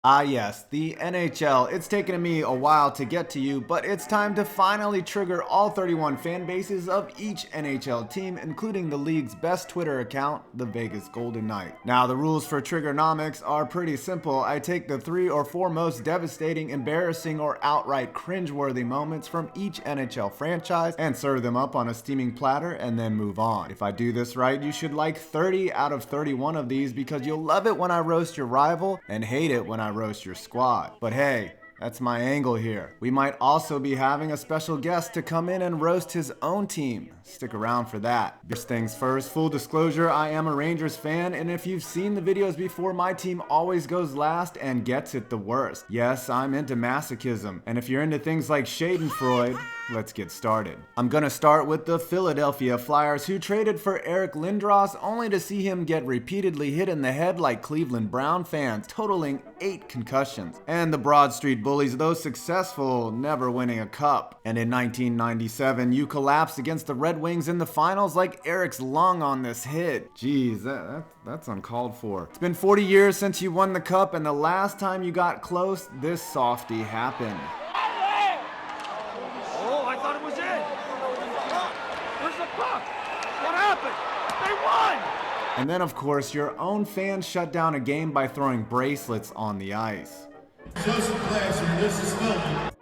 Ah yes, the NHL. It's taken me a while to get to you, but it's time to finally trigger all 31 fan bases of each NHL team, including the league's best Twitter account, the Vegas Golden Knight. Now the rules for Triggernomics are pretty simple. I take the 3 or 4 most devastating, embarrassing, or outright cringeworthy moments from each NHL franchise and serve them up on a steaming platter and then move on. If I do this right, you should like 30 out of 31 of these because you'll love it when I roast your rival and hate it when I roast your squad. But hey, that's my angle here. We might also be having a special guest to come in and roast his own team. Stick around for that. First things first, full disclosure, I am a Rangers fan, and if you've seen the videos before, my team always goes last and gets it the worst. Yes, I'm into masochism, and if you're into things like Schadenfreude, let's get started. I'm gonna start with the Philadelphia Flyers, who traded for Eric Lindros only to see him get repeatedly hit in the head like Cleveland Brown fans, totaling 8 concussions. And the Broad Street Bullies, though successful, never winning a cup. And in 1997, you collapsed against the Red Wings in the finals like Eric's lung on this hit. Jeez, that's uncalled for. It's been 40 years since you won the cup, and the last time you got close, this softie happened. Oh, I thought it was in. Where's the puck? What happened? They won! And then, of course, your own fans shut down a game by throwing bracelets on the ice.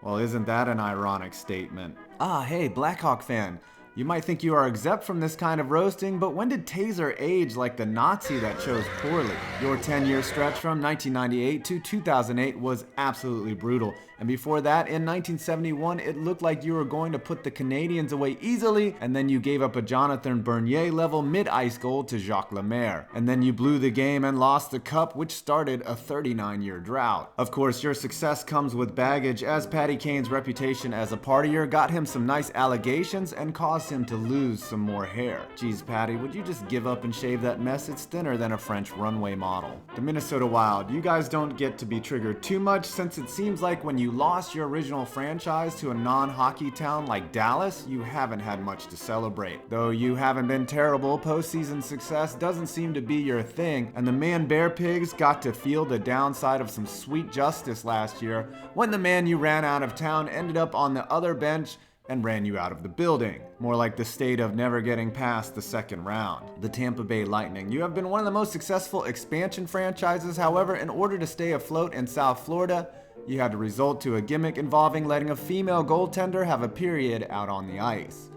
Well, isn't that an ironic statement? Ah, hey, Blackhawk fan. You might think you are exempt from this kind of roasting, but when did Taser age like the Nazi that chose poorly? Your 10-year stretch from 1998 to 2008 was absolutely brutal. And before that, in 1971, it looked like you were going to put the Canadiens away easily, and then you gave up a Jonathan Bernier-level mid-ice goal to Jacques Lemaire. And then you blew the game and lost the cup, which started a 39-year drought. Of course, your success comes with baggage, as Patty Kane's reputation as a partier got him some nice allegations and caused him to lose some more hair. Geez, Patty, would you just give up and shave that mess? It's thinner than a French runway model. The Minnesota Wild, you guys don't get to be triggered too much, since it seems like when you lost your original franchise to a non-hockey town like Dallas, you haven't had much to celebrate. Though you haven't been terrible, postseason success doesn't seem to be your thing, and the Man Bear Pigs got to feel the downside of some sweet justice last year when the man you ran out of town ended up on the other bench and ran you out of the building. More like the state of never getting past the second round. The Tampa Bay Lightning. You have been one of the most successful expansion franchises. However, in order to stay afloat in South Florida, you had to resort to a gimmick involving letting a female goaltender have a period out on the ice.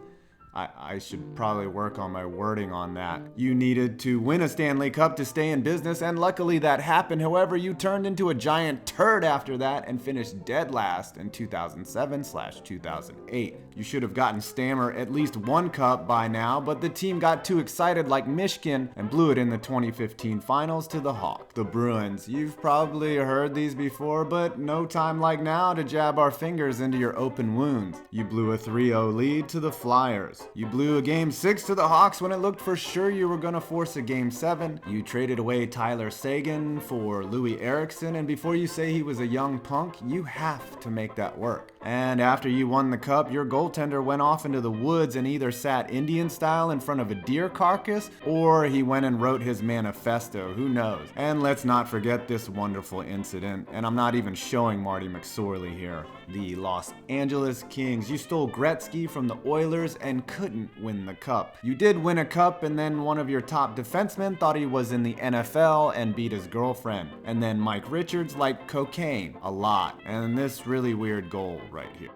I should probably work on my wording on that. You needed to win a Stanley Cup to stay in business, and luckily that happened. However, you turned into a giant turd after that and finished dead last in 2007/2008. You should have gotten Stammer at least 1 cup by now, but the team got too excited like Michigan and blew it in the 2015 finals to the Hawks. The Bruins. You've probably heard these before, but no time like now to jab our fingers into your open wounds. You blew a 3-0 lead to the Flyers. You blew a Game 6 to the Hawks when it looked for sure you were going to force a Game 7. You traded away Tyler Seguin for Louis Eriksson, and before you say he was a young punk, you have to make that work. And after you won the cup, your goaltender went off into the woods and either sat Indian style in front of a deer carcass, or he went and wrote his manifesto, who knows. And let's not forget this wonderful incident, and I'm not even showing Marty McSorley here. The Los Angeles Kings. You stole Gretzky from the Oilers and couldn't win the cup. You did win a cup, and then one of your top defensemen thought he was in the NFL and beat his girlfriend. And then Mike Richards liked cocaine a lot. And this really weird goal right here.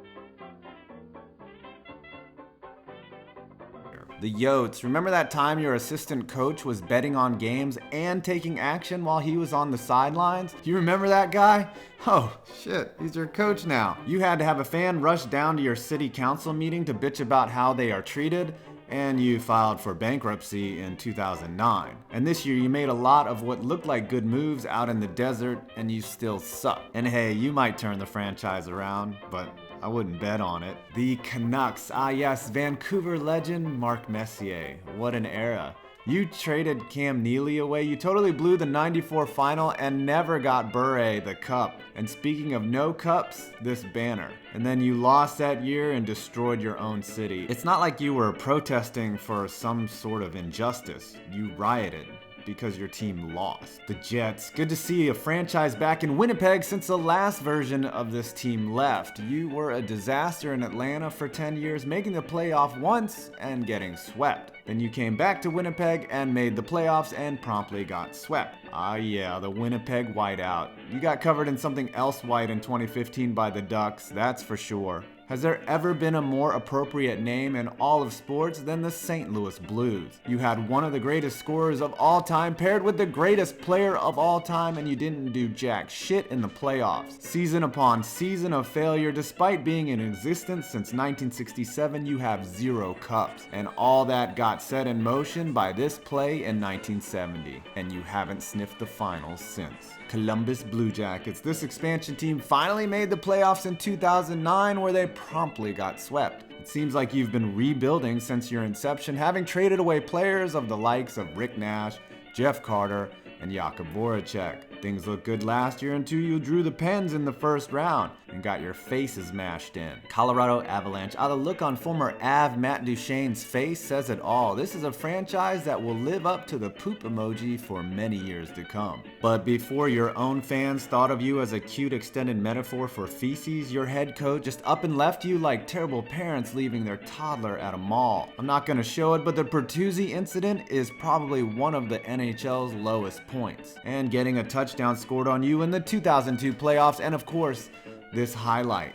The Yotes. Remember that time your assistant coach was betting on games and taking action while he was on the sidelines? Do you remember that guy? Oh, shit, he's your coach now. You had to have a fan rush down to your city council meeting to bitch about how they are treated, and you filed for bankruptcy in 2009. And this year you made a lot of what looked like good moves out in the desert, and you still suck. And hey, you might turn the franchise around, but I wouldn't bet on it. The Canucks. Ah yes, Vancouver legend Mark Messier. What an era. You traded Cam Neely away, you totally blew the 94 final and never got Bure the cup. And speaking of no cups, this banner. And then you lost that year and destroyed your own city. It's not like you were protesting for some sort of injustice. You rioted. because your team lost. The Jets, good to see a franchise back in Winnipeg since the last version of this team left. You were a disaster in Atlanta for 10 years, making the playoff once and getting swept. Then you came back to Winnipeg and made the playoffs and promptly got swept. Ah yeah, the Winnipeg whiteout. You got covered in something else white in 2015 by the Ducks, that's for sure. Has there ever been a more appropriate name in all of sports than the St. Louis Blues? You had one of the greatest scorers of all time paired with the greatest player of all time, and you didn't do jack shit in the playoffs. Season upon season of failure. Despite being in existence since 1967, you have 0 cups. And all that got set in motion by this play in 1970. And you haven't sniffed the finals since. Columbus Blue Jackets. This expansion team finally made the playoffs in 2009, where they promptly got swept. It seems like you've been rebuilding since your inception, having traded away players of the likes of Rick Nash, Jeff Carter, and Jakub Voracek. Things looked good last year until you drew the Pens in the first round and got your faces mashed in. Colorado Avalanche. The look on former Av Matt Duchene's face says it all. This is a franchise that will live up to the poop emoji for many years to come. But before your own fans thought of you as a cute extended metaphor for feces, your head coach just up and left you like terrible parents leaving their toddler at a mall. I'm not gonna show it, but the Bertuzzi incident is probably one of the NHL's lowest points. And getting a touchdown scored on you in the 2002 playoffs, and of course, this highlight.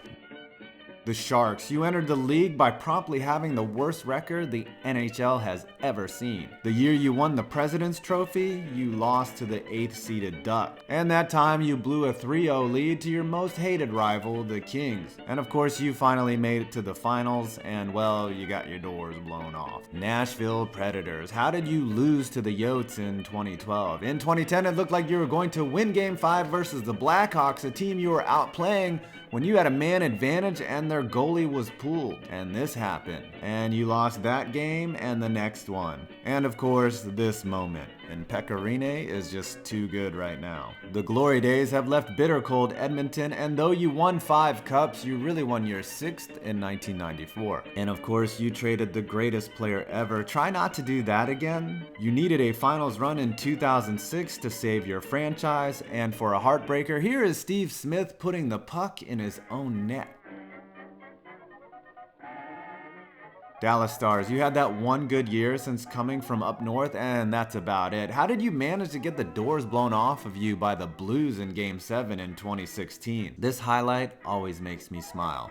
The Sharks, you entered the league by promptly having the worst record the NHL has ever seen. The year you won the President's Trophy, you lost to the 8th seeded Duck. And that time you blew a 3-0 lead to your most hated rival, the Kings. And of course you finally made it to the finals and well, you got your doors blown off. Nashville Predators, how did you lose to the Yotes in 2012? In 2010 it looked like you were going to win Game 5 versus the Blackhawks, a team you were outplaying when you had a man advantage and their goalie was pooled. And this happened. And you lost that game and the next one. And of course, this moment. And Pecorine is just too good right now. The glory days have left bitter cold Edmonton, and though you won 5 cups, you really won your 6th in 1994. And of course, you traded the greatest player ever. Try not to do that again. You needed a finals run in 2006 to save your franchise, and for a heartbreaker, here is Steve Smith putting the puck in his own net. Dallas Stars, you had that one good year since coming from up north, and that's about it. How did you manage to get the doors blown off of you by the Blues in Game 7 in 2016? This highlight always makes me smile.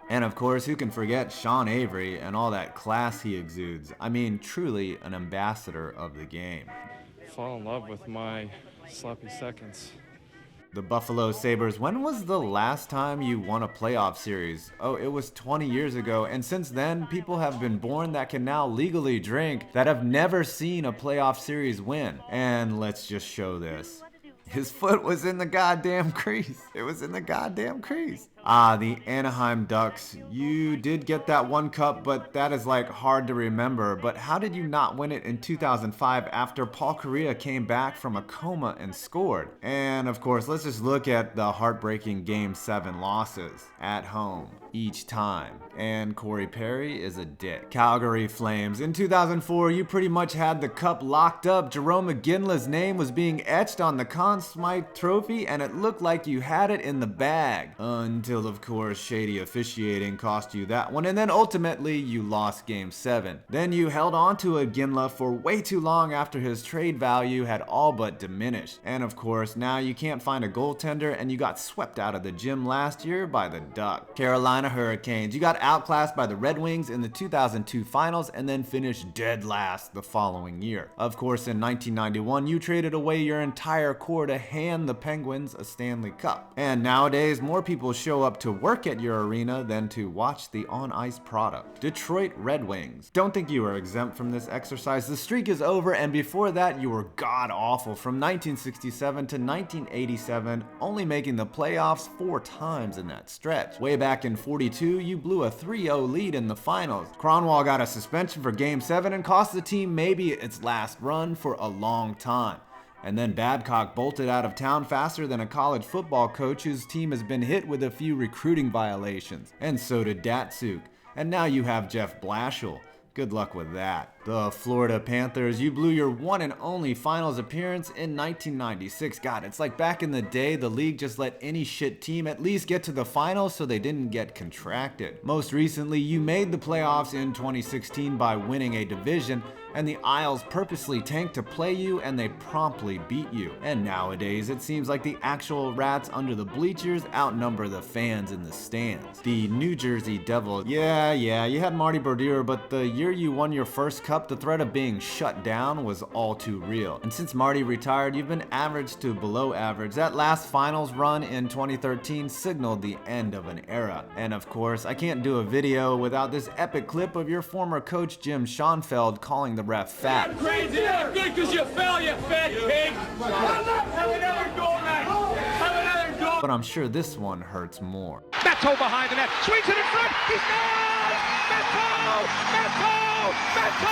And of course, who can forget Sean Avery and all that class he exudes? I mean, truly an ambassador of the game. Fall in love with my sloppy seconds. The Buffalo Sabres, when was the last time you won a playoff series? Oh, it was 20 years ago, and since then, people have been born that can now legally drink that have never seen a playoff series win. And let's just show this. His foot was in the goddamn crease. It was in the goddamn crease. The Anaheim Ducks. You did get that one cup, but that is like hard to remember. But how did you not win it in 2005 after Paul Kariya came back from a coma and scored? And of course, let's just look at the heartbreaking Game 7 losses at home each time. And Corey Perry is a dick. Calgary Flames. In 2004, you pretty much had the cup locked up. Jerome McGinley's name was being etched on the Conn Smythe trophy, and it looked like you had it in the bag. Until, of course, shady officiating cost you that one, and then ultimately you lost Game 7. Then you held on to Iginla for way too long after his trade value had all but diminished. And of course, now you can't find a goaltender, and you got swept out of the gym last year by the Duck. Carolina Hurricanes. You got outclassed by the Red Wings in the 2002 finals and then finished dead last the following year. Of course, in 1991, you traded away your entire core to hand the Penguins a Stanley Cup. And nowadays, more people show up to work at your arena than to watch the on-ice product. Detroit Red Wings. Don't think you are exempt from this exercise. The streak is over, and before that, you were god-awful from 1967 to 1987, only making the playoffs 4 times in that stretch. Way back in 42, you blew a 3-0 lead in the finals. Cronwall got a suspension for Game 7 and cost the team maybe its last run for a long time. And then Babcock bolted out of town faster than a college football coach whose team has been hit with a few recruiting violations. And so did Datsuk. And now you have Jeff Blashill. Good luck with that. The Florida Panthers, you blew your one and only finals appearance in 1996. God, it's like back in the day, the league just let any shit team at least get to the finals so they didn't get contracted. Most recently, you made the playoffs in 2016 by winning a division, and the Isles purposely tanked to play you and they promptly beat you. And nowadays, it seems like the actual rats under the bleachers outnumber the fans in the stands. The New Jersey Devil, yeah, you had Marty Brodeur, but the year you won your first cup, the threat of being shut down was all too real. And since Marty retired, you've been average to below average. That last finals run in 2013 signaled the end of an era. And of course, I can't do a video without this epic clip of your former coach Jim Schoenfeld calling the ref fat. Crazy, yeah, good because you fell, you fat pig. Have another goal, man. Have another goal. But I'm sure this one hurts more. Matto behind the net, swings it in front. He scores! Matto!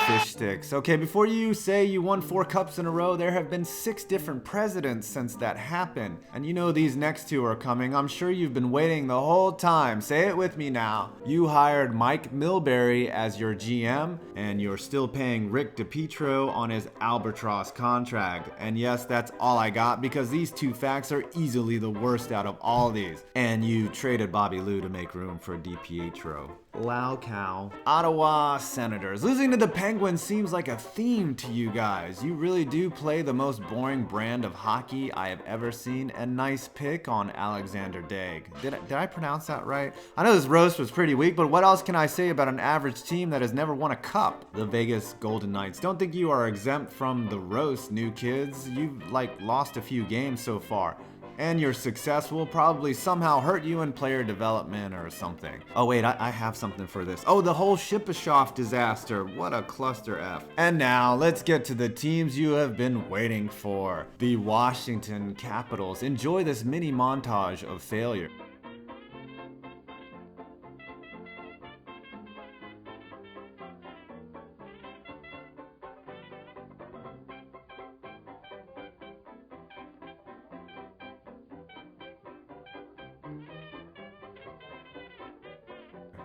Fish sticks. Okay, before you say you won 4 cups in a row, there have been 6 different presidents since that happened. And you know these next 2 are coming. I'm sure you've been waiting the whole time. Say it with me now. You hired Mike Milbury as your GM, and you're still paying Rick DiPietro on his Albatross contract. And yes, that's all I got, because these 2 facts are easily the worst out of all these. And you traded Bobby Lou to make room for DiPietro. Lao cow. Ottawa Senators. Losing to the Penguins seems like a theme to you guys. You really do play the most boring brand of hockey I have ever seen, and nice pick on Alexander Daig. Did I pronounce that right? I know this roast was pretty weak, but what else can I say about an average team that has never won a cup? The Vegas Golden Knights. Don't think you are exempt from the roast, new kids. You've lost a few games so far. And your success will probably somehow hurt you in player development or something. Oh wait, I have something for this. Oh, the whole Shipashoff disaster. What a cluster F. And now, let's get to the teams you have been waiting for. The Washington Capitals. Enjoy this mini montage of failure.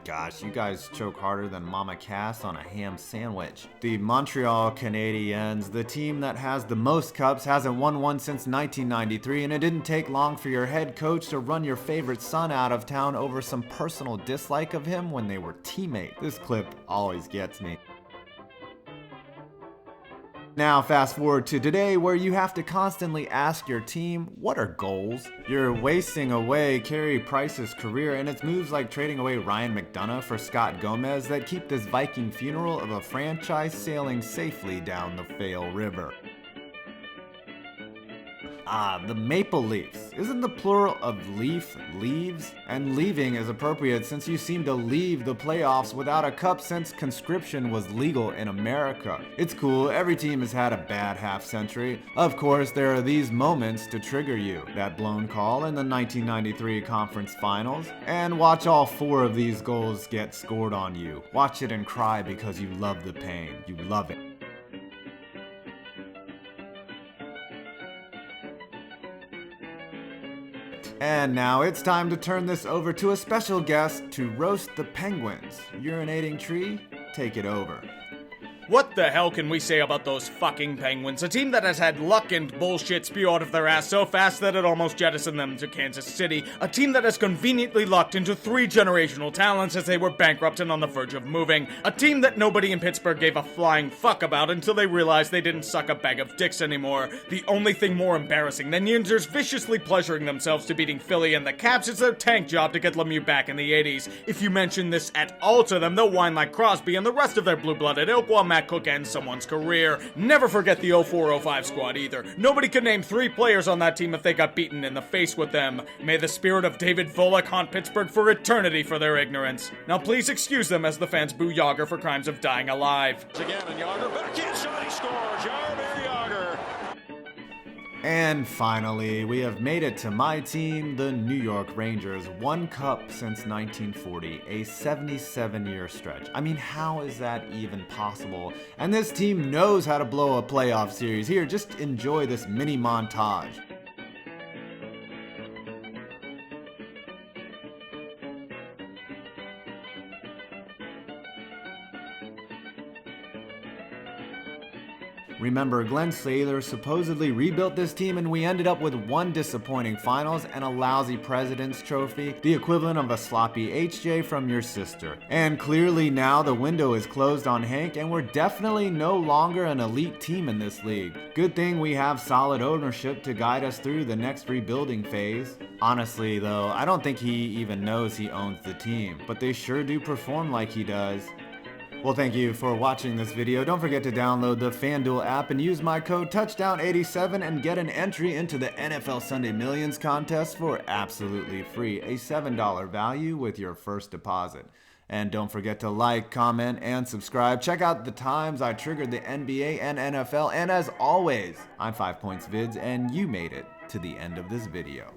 Gosh, you guys choke harder than Mama Cass on a ham sandwich. The Montreal Canadiens, the team that has the most cups, hasn't won one since 1993, and it didn't take long for your head coach to run your favorite son out of town over some personal dislike of him when they were teammates. This clip always gets me. Now fast forward to today, where you have to constantly ask your team, what are goals? You're wasting away Carey Price's career, and it's moves like trading away Ryan McDonough for Scott Gomez that keep this Viking funeral of a franchise sailing safely down the Fail River. The Maple Leafs. Isn't the plural of leaf leaves? And leaving is appropriate since you seem to leave the playoffs without a cup since conscription was legal in America. It's cool, every team has had a bad half century. Of course, there are these moments to trigger you. That blown call in the 1993 conference finals. And watch all 4 of these goals get scored on you. Watch it and cry because you love the pain. You love it. And now it's time to turn this over to a special guest to roast the Penguins. Urinating Tree, take it over. What the hell can we say about those fucking Penguins? A team that has had luck and bullshit spew out of their ass so fast that it almost jettisoned them to Kansas City. A team that has conveniently lucked into 3 generational talents as they were bankrupt and on the verge of moving. A team that nobody in Pittsburgh gave a flying fuck about until they realized they didn't suck a bag of dicks anymore. The only thing more embarrassing than Yinzers viciously pleasuring themselves to beating Philly and the Caps is their tank job to get Lemieux back in the 80s. If you mention this at all to them, they'll whine like Crosby and the rest of their blue-blooded ilk while Matt Cook ends someone's career. Never forget the 04-05 squad either. Nobody could name 3 players on that team if they got beaten in the face with them. May the spirit of David Volek haunt Pittsburgh for eternity for their ignorance. Now please excuse them as the fans boo Yager for crimes of dying alive. Again, and Yager back inside, he scores. Jaromir Yager. And finally, we have made it to my team, the New York Rangers. 1 cup since 1940, a 77-year stretch. I mean, how is that even possible? And this team knows how to blow a playoff series. Here, just enjoy this mini montage. Remember, Glenn Saylor supposedly rebuilt this team and we ended up with one disappointing finals and a lousy President's Trophy, the equivalent of a sloppy HJ from your sister. And clearly now the window is closed on Hank and we're definitely no longer an elite team in this league. Good thing we have solid ownership to guide us through the next rebuilding phase. Honestly though, I don't think he even knows he owns the team, but they sure do perform like he does. Well, thank you for watching this video. Don't forget to download the FanDuel app and use my code Touchdown87 and get an entry into the NFL Sunday Millions contest for absolutely free, a $7 value with your first deposit. And don't forget to like, comment, and subscribe. Check out the times I triggered the NBA and NFL. And as always, I'm 5 Points Vids, and you made it to the end of this video.